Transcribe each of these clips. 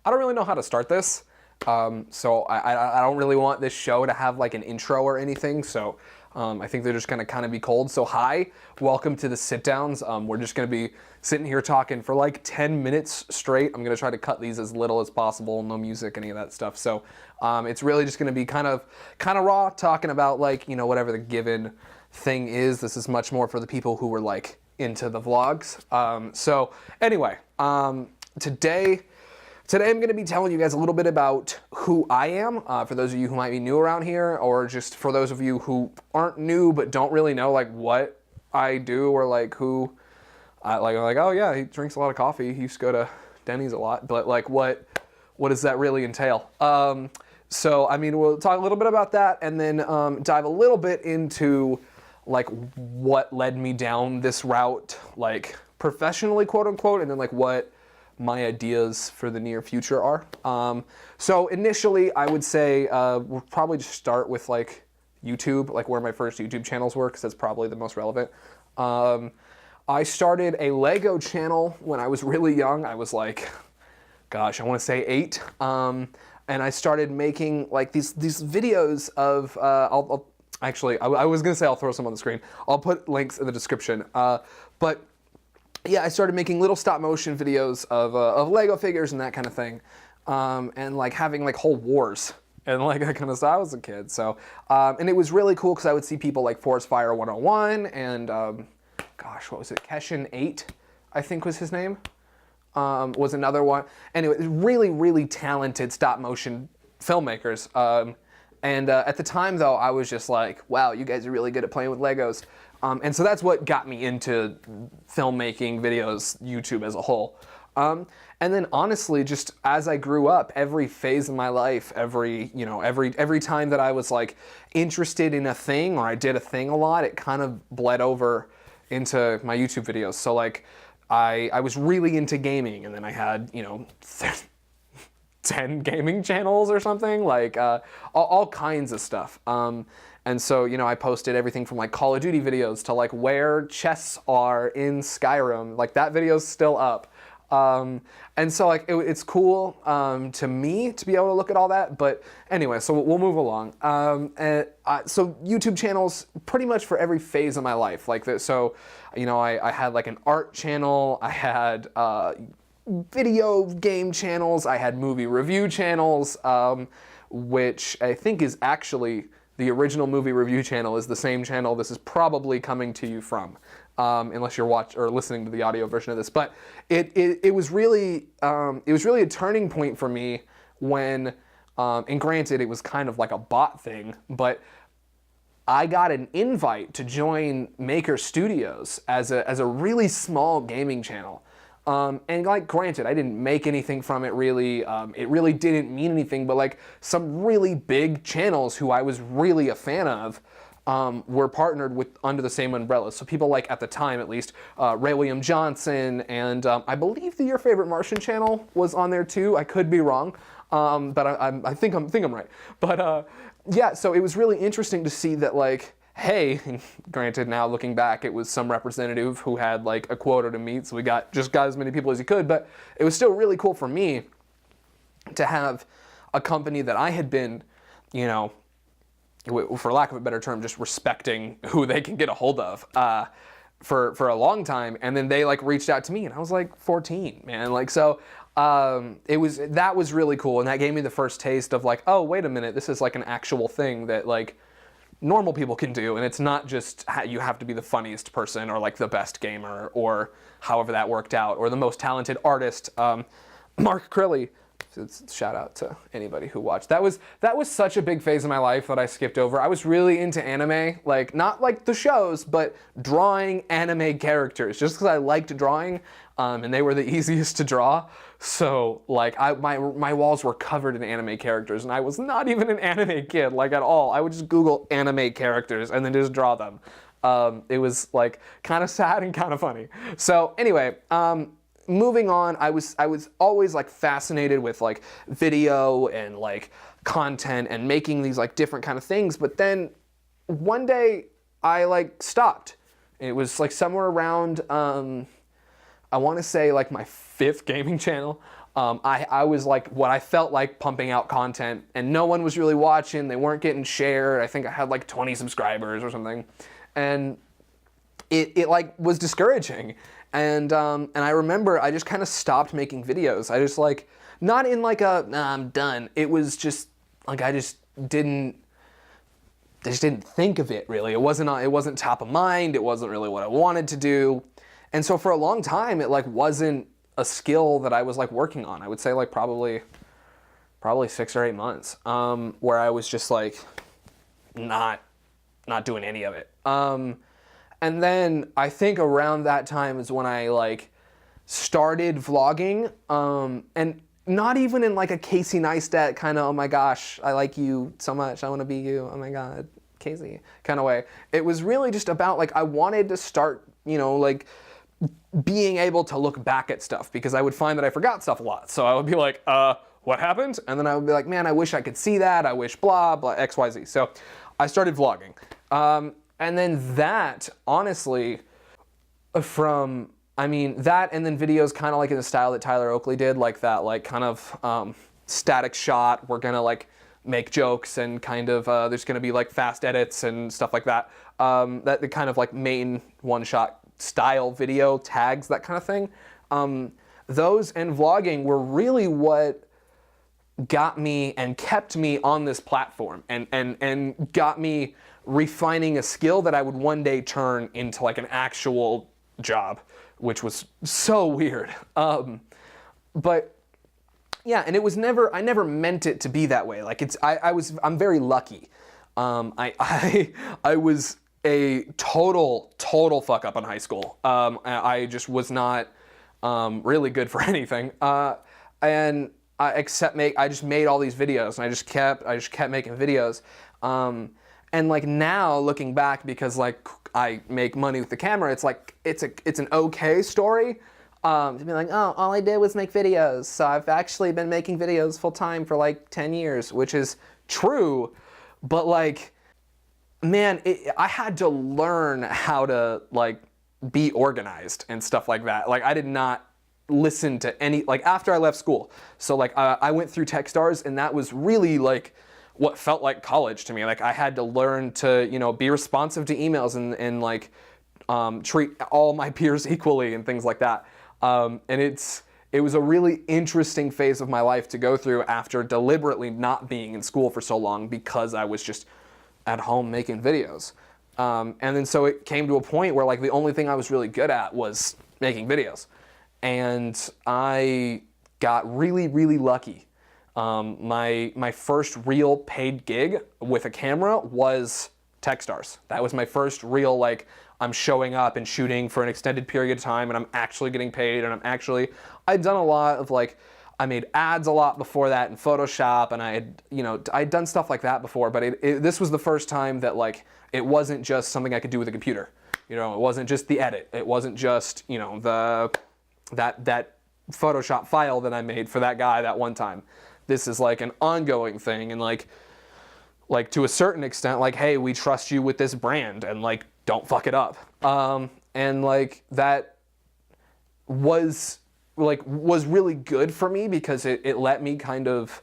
I don't really know how to start this. So I don't really want this show to have like an intro or anything. So I think they're just going to kind of be cold. So hi, welcome to the sit downs. We're just going to be sitting here talking for like 10 minutes straight. I'm going to try to cut these as little as possible. No music, any of that stuff. So it's really just going to be kind of raw, talking about like, you know, whatever the given thing is. This is much more for the people who were like into the vlogs. So anyway, today I'm going to be telling you guys a little bit about who I am, for those of you who might be new around here, or just for those of you who aren't new but don't really know like what I do, or like who, like oh yeah, he drinks a lot of coffee, he used to go to Denny's a lot, but like what does that really entail? So I mean, we'll talk a little bit about that, and then dive a little bit into like what led me down this route, like professionally, quote unquote, and then like what my ideas for the near future are. So initially, I would say we'll probably just start with like YouTube, like where my first YouTube channels were, because that's probably the most relevant. I started a Lego channel when I was really young. I was like, gosh, I want to say 8. And I started making like these videos of, actually, I was going to say I'll throw some on the screen. I'll put links in the description. But yeah, I started making little stop motion videos of Lego figures and that kind of thing, and like having like whole wars and like that kind of stuff. I was a kid, so and it was really cool because I would see people like Forest Fire 101 and gosh, what was it? Keshin 8, I think was his name, was another one. Anyway, really talented stop motion filmmakers. And at the time though, I was just like, wow, you guys are really good at playing with Legos. And so that's what got me into filmmaking, videos, YouTube as a whole. And then honestly, just as I grew up, every phase of my life, every time that I was like interested in a thing or I did a thing a lot, it kind of bled over into my YouTube videos. So like I was really into gaming, and then I had, 10 gaming channels or something, like all kinds of stuff. And so, I posted everything from like Call of Duty videos to like where chests are in Skyrim. Like that video's still up. And so like it's cool to me to be able to look at all that. But anyway, so we'll move along. So YouTube channels pretty much for every phase of my life. Like that. So, I had like an art channel. I had video game channels. I had movie review channels, which I think is actually the original movie review channel is the same channel this is probably coming to you from, unless you're watching or listening to the audio version of this. But it was really a turning point for me when, and granted it was kind of like a bot thing, but I got an invite to join Maker Studios as a really small gaming channel. And like, granted, I didn't make anything from it really. It really didn't mean anything, but like some really big channels who I was really a fan of were partnered with under the same umbrella. So people like, at the time at least, Ray William Johnson, and I believe the Your Favorite Martian channel was on there too. I could be wrong, but I think I'm right. But yeah, so it was really interesting to see that like, hey, granted now looking back, it was some representative who had like a quota to meet, so we got as many people as he could, but it was still really cool for me to have a company that I had been, for lack of a better term, just respecting who they can get a hold of for a long time, and then they like reached out to me, and I was like 14, man, like so. That was really cool, and that gave me the first taste of like, oh, wait a minute, this is like an actual thing that like normal people can do, and it's not just you have to be the funniest person or like the best gamer or however that worked out or the most talented artist. Mark Crilly, shout out to anybody who watched. That was such a big phase of my life that I skipped over. I was really into anime, like not like the shows, but drawing anime characters, just because I liked drawing, and they were the easiest to draw. So like my walls were covered in anime characters, and I was not even an anime kid, like at all. I would just Google anime characters and then just draw them. It was like kind of sad and kind of funny. So anyway, moving on, I was always like fascinated with like video and like content and making these like different kind of things. But then one day I like stopped. It was like somewhere around, I want to say like my 5th gaming channel. I was like what I felt like pumping out content, and no one was really watching. They weren't getting shared. I think I had like 20 subscribers or something, and it like was discouraging. And I remember I just kind of stopped making videos. I just like, not in like a nah, I'm done. It was just like I just didn't think of it really. It wasn't top of mind. It wasn't really what I wanted to do. And so for a long time, it like wasn't a skill that I was like working on. I would say like probably 6 or 8 months, where I was just like not doing any of it. And then I think around that time is when I like started vlogging, and not even in like a Casey Neistat kind of, oh my gosh, I like you so much, I want to be you, oh my God, Casey kind of way. It was really just about like, I wanted to start, like being able to look back at stuff, because I would find that I forgot stuff a lot. So I would be like, what happened? And then I would be like, man, I wish I could see that. I wish blah, blah, X, Y, Z. So I started vlogging. And then that, honestly, that and then videos kind of like in the style that Tyler Oakley did, like that, like kind of static shot. We're gonna like make jokes and kind of, there's gonna be like fast edits and stuff like that. That the kind of like main one shot style video tags, that kind of thing. Those and vlogging were really what got me and kept me on this platform, and got me refining a skill that I would one day turn into like an actual job, which was so weird. But yeah, and it was never, I never meant it to be that way. Like I'm very lucky. I was a total fuck up in high school. I just was not really good for anything. And I just made all these videos, and I just kept making videos. And like now looking back, because like I make money with the camera, it's like, it's an okay story. To be like, oh, all I did was make videos. So I've actually been making videos full time for like 10 years, which is true. But like, man, I had to learn how to like be organized and stuff like that. Like I did not listen to any, like after I left school. So like I went through Techstars, and that was really like what felt like college to me. Like I had to learn to, be responsive to emails and like treat all my peers equally and things like that. And it was a really interesting phase of my life to go through after deliberately not being in school for so long, because I was just at home making videos. And then so it came to a point where like the only thing I was really good at was making videos. And I got really, really lucky. My first real paid gig with a camera was Techstars. That was my first real, like, I'm showing up and shooting for an extended period of time, and I'm actually getting paid, and I'd done a lot of like, I made ads a lot before that in Photoshop, and I'd done stuff like that before, but this was the first time that like, it wasn't just something I could do with a computer. It wasn't just the edit. It wasn't just, that Photoshop file that I made for that guy that one time. This is like an ongoing thing, and like to a certain extent, like, hey, we trust you with this brand, and like, don't fuck it up. And like that was really good for me, because it let me kind of,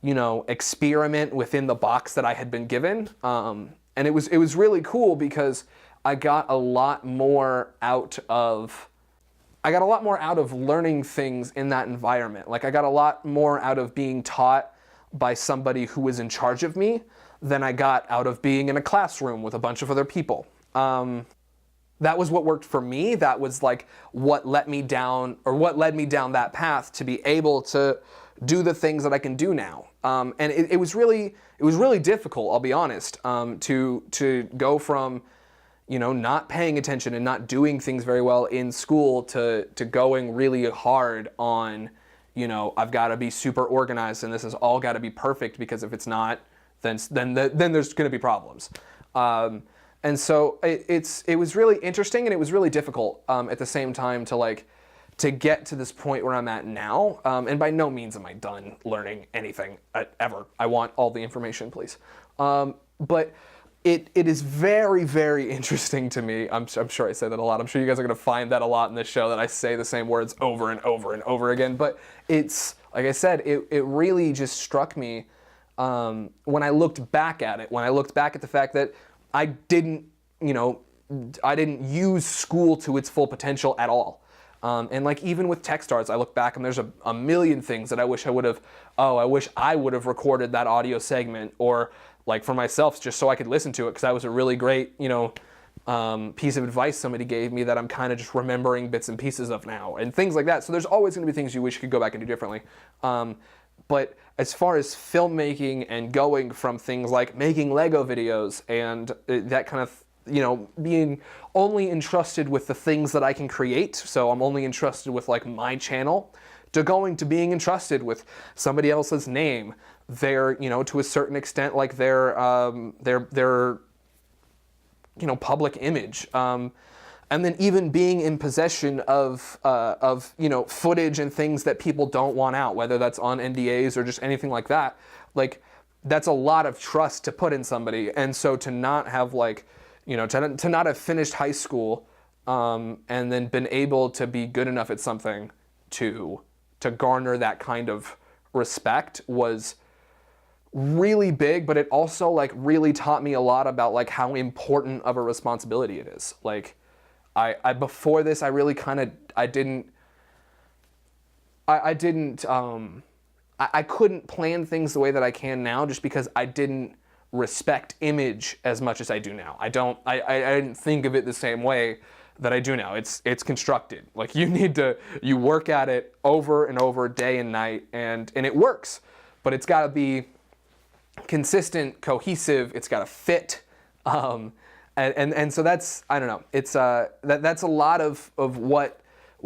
experiment within the box that I had been given. And it was really cool, because I got a lot more out of learning things in that environment. Like I got a lot more out of being taught by somebody who was in charge of me than I got out of being in a classroom with a bunch of other people. That was what worked for me. That was like what led me down that path to be able to do the things that I can do now. And it was really difficult, I'll be honest, to go from not paying attention and not doing things very well in school to going really hard on, I've got to be super organized, and this has all got to be perfect, because if it's not, then there's going to be problems. And so it was really interesting, and it was really difficult at the same time to get to this point where I'm at now. And by no means am I done learning anything ever. I want all the information, please. But it is very, very interesting to me. I'm sure I say that a lot. I'm sure you guys are going to find that a lot in this show, that I say the same words over and over and over again. But it's, like I said, it really just struck me when I looked back at it, when I looked back at the fact that I didn't use school to its full potential at all. And like even with Techstars, I look back and there's a million things that I wish I would have, I wish I would have recorded that audio segment, or like for myself, just so I could listen to it, because that was a really great, piece of advice somebody gave me that I'm kind of just remembering bits and pieces of now, and things like that. So there's always going to be things you wish you could go back and do differently. But as far as filmmaking and going from things like making Lego videos and that kind of, being only entrusted with the things that I can create, so I'm only entrusted with like my channel, to going to being entrusted with somebody else's name, their, to a certain extent, like their public image, and then even being in possession of footage and things that people don't want out, whether that's on NDAs or just anything like that. Like, that's a lot of trust to put in somebody, and so to not have like, to not have finished high school, and then been able to be good enough at something to garner that kind of respect was really big. But it also like really taught me a lot about like how important of a responsibility it is. Like, I before this, I really kind of, I couldn't plan things the way that I can now, just because I didn't respect image as much as I do now. I didn't think of it the same way that I do now. It's constructed. Like, you work at it over and over, day and night, and it works. But it's got to be consistent, cohesive. It's got to fit. And so that's, I don't know. It's that's a lot of what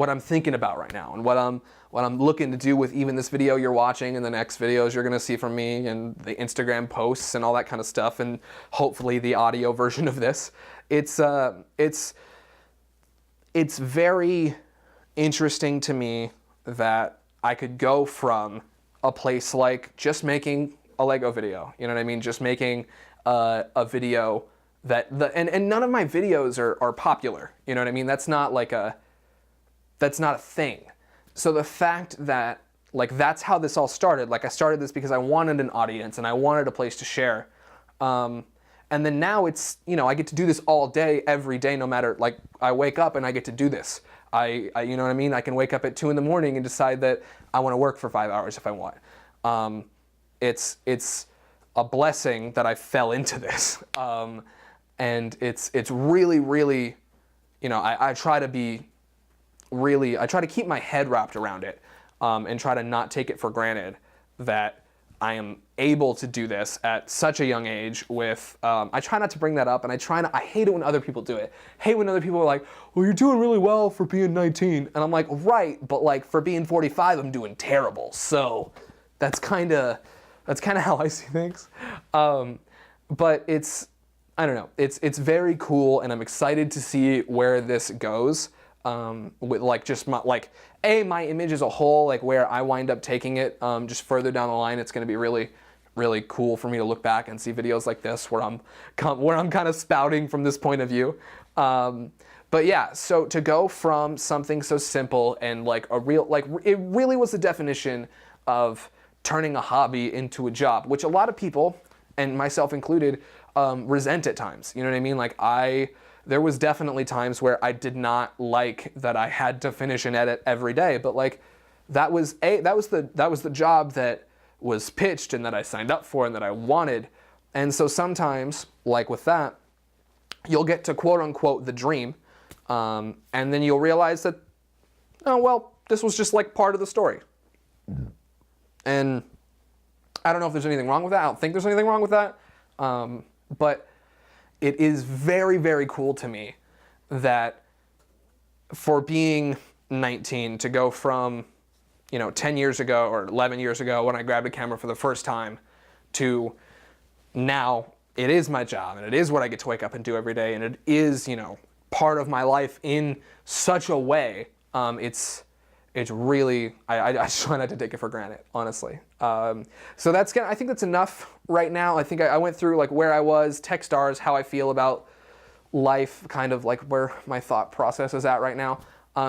I'm thinking about right now, and what I'm looking to do with even this video you're watching, and the next videos you're gonna see from me, and the Instagram posts and all that kind of stuff, and hopefully the audio version of this. It's very interesting to me that I could go from a place like just making a Lego video, you know what I mean? Just making a video and none of my videos are popular, you know what I mean? That's not a thing. So the fact that, like, that's how this all started. Like, I started this because I wanted an audience and I wanted a place to share. And then now it's, I get to do this all day, every day, no matter, like, I wake up and I get to do this. I you know what I mean? I can wake up at 2 in the morning and decide that I want to work for 5 hours if I want. It's a blessing that I fell into this. And it's really, really, I try to be really, I try to keep my head wrapped around it, and try to not take it for granted that I am able to do this at such a young age with, I try not to bring that up, and I hate it when other people do it. Hate when other people are like, well, you're doing really well for being 19. And I'm like, right, but like for being 45, I'm doing terrible. So that's kind of how I see things. But I don't know, it's very cool, and I'm excited to see where this goes. With like just my image as a whole, like where I wind up taking it, just further down the line. It's going to be really, really cool for me to look back and see videos like this where I'm kind of spouting from this point of view. But yeah, so to go from something so simple and like it really was the definition of turning a hobby into a job, which a lot of people, and myself included, resent at times. You know what I mean? Like there was definitely times where I did not like that I had to finish an edit every day, but like that was the job that was pitched and that I signed up for and that I wanted. And so sometimes, like with that, you'll get to quote unquote the dream, and then you'll realize that, oh well, this was just like part of the story. And I don't know if there's anything wrong with that. I don't think there's anything wrong with that. But it is very, very cool to me that for being 19, to go from, 10 years ago or 11 years ago when I grabbed a camera for the first time, to now it is my job and it is what I get to wake up and do every day, and it is, part of my life in such a way. It's it's really, I just try not to take it for granted, honestly. So that's I think that's enough right now. I think I went through like where I was, Techstars, how I feel about life, kind of like where my thought process is at right now.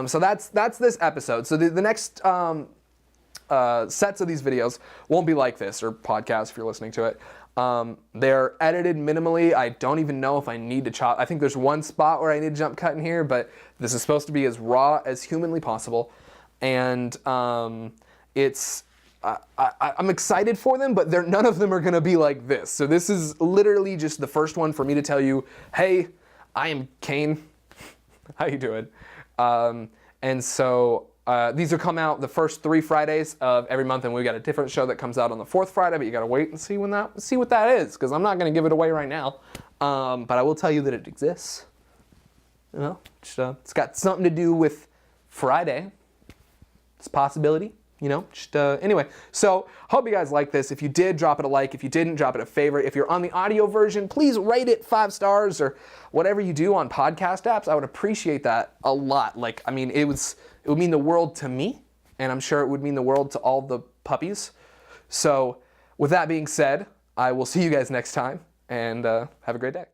So that's this episode. So the next sets of these videos won't be like this, or podcasts if you're listening to it. They're edited minimally. I don't even know if I need to chop. I think there's one spot where I need to jump cut in here, but this is supposed to be as raw as humanly possible. And I'm excited for them, but none of them are going to be like this. So this is literally just the first one for me to tell you, hey, I am Kane. How you doing? And so these will come out the first 3 Fridays of every month, and we've got a different show that comes out on the 4th Friday, but you got to wait and see what that is, because I'm not going to give it away right now. But I will tell you that it exists. You know, it's got something to do with Friday. It's a possibility, you know. Anyway, so hope you guys like this. If you did, drop it a like. If you didn't, drop it a favorite. If you're on the audio version, please rate it 5 stars or whatever you do on podcast apps. I would appreciate that a lot. Like, I mean, it would mean the world to me, and I'm sure it would mean the world to all the puppies. So with that being said, I will see you guys next time, and have a great day.